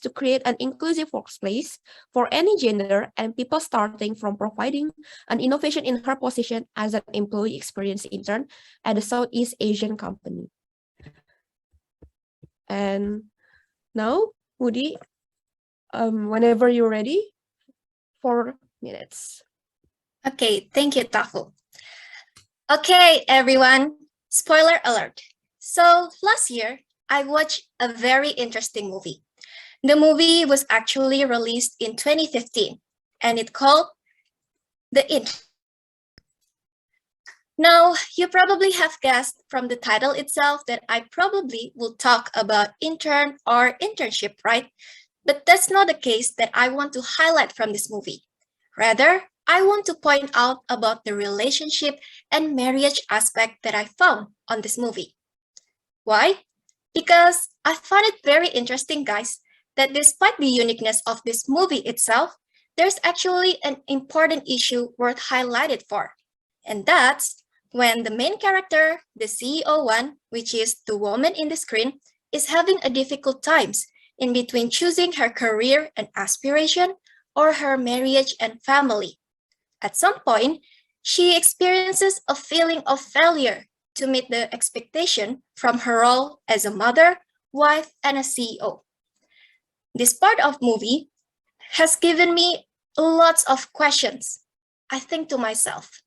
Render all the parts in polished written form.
to create an inclusive workplace for any gender and people, starting from providing an innovation in her position as an employee experience intern at a Southeast Asian company. And now, Woody, whenever you're ready, 4 minutes. Okay, thank you, Tafu. Okay, everyone, spoiler alert. So last year, I watched a very interesting movie. The movie was actually released in 2015, and it's called The Intern. Now, you probably have guessed from the title itself that I probably will talk about intern or internship, right? But that's not the case that I want to highlight from this movie. Rather, I want to point out about the relationship and marriage aspect that I found on this movie. Why? Because I found it very interesting, guys, that despite the uniqueness of this movie itself, there's actually an important issue worth highlighted for. And that's when the main character, the CEO one, which is the woman in the screen, is having a difficult times in between choosing her career and aspiration or her marriage and family. At some point, she experiences a feeling of failure to meet the expectation from her role as a mother, wife, and a CEO. This part of movie has given me lots of questions. I think to myself,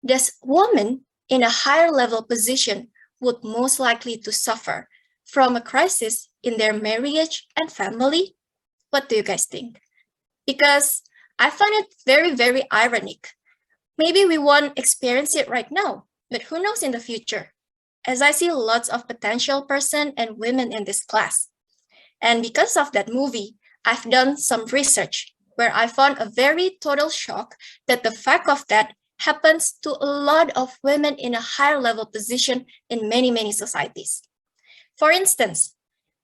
this woman in a higher level position would most likely to suffer from a crisis in their marriage and family? What do you guys think? Because I find it very, very ironic. Maybe we won't experience it right now, but who knows in the future? As I see lots of potential person and women in this class. And because of that movie, I've done some research where I found a very total shock that the fact of that happens to a lot of women in a higher level position in many, many societies. For instance,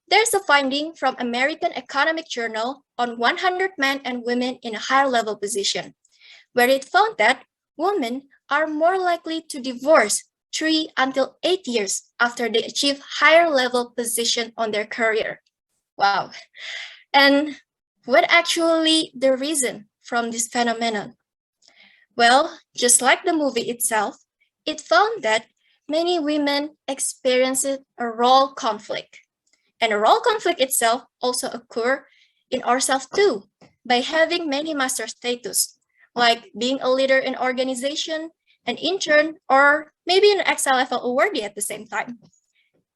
there's a finding from American Economic Journal on 100 men and women in a higher level position, where it found that women are more likely to divorce 3 until 8 years after they achieve higher level position on their career. Wow. And what actually the reason from this phenomenon? Well, just like the movie itself, it found that many women experience a role conflict. And a role conflict itself also occur in ourselves too, by having many master status, like being a leader in organization, an intern, or maybe an XL awardee at the same time.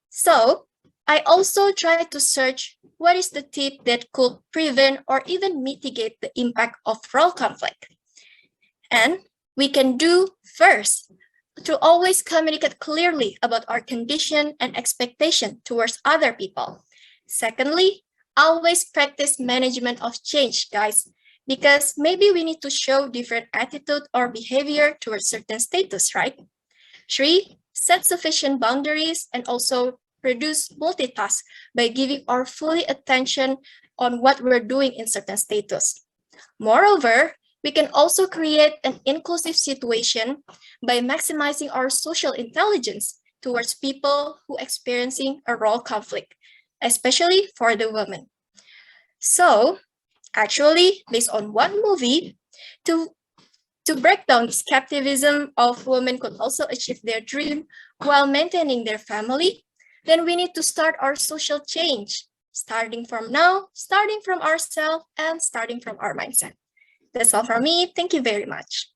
So I also try to search what is the tip that could prevent or even mitigate the impact of role conflict. And we can do first to always communicate clearly about our condition and expectation towards other people. Secondly, always practice management of change, guys, because maybe we need to show different attitude or behavior towards certain status, right? 3, set sufficient boundaries and also reduce multitask by giving our fully attention on what we're doing in certain status. Moreover, we can also create an inclusive situation by maximizing our social intelligence towards people who are experiencing a role conflict, especially for the women. So, actually, based on one movie, to break down this captivism of women could also achieve their dream while maintaining their family, then we need to start our social change, starting from now, starting from ourselves, and starting from our mindset. That's all from me. Thank you very much.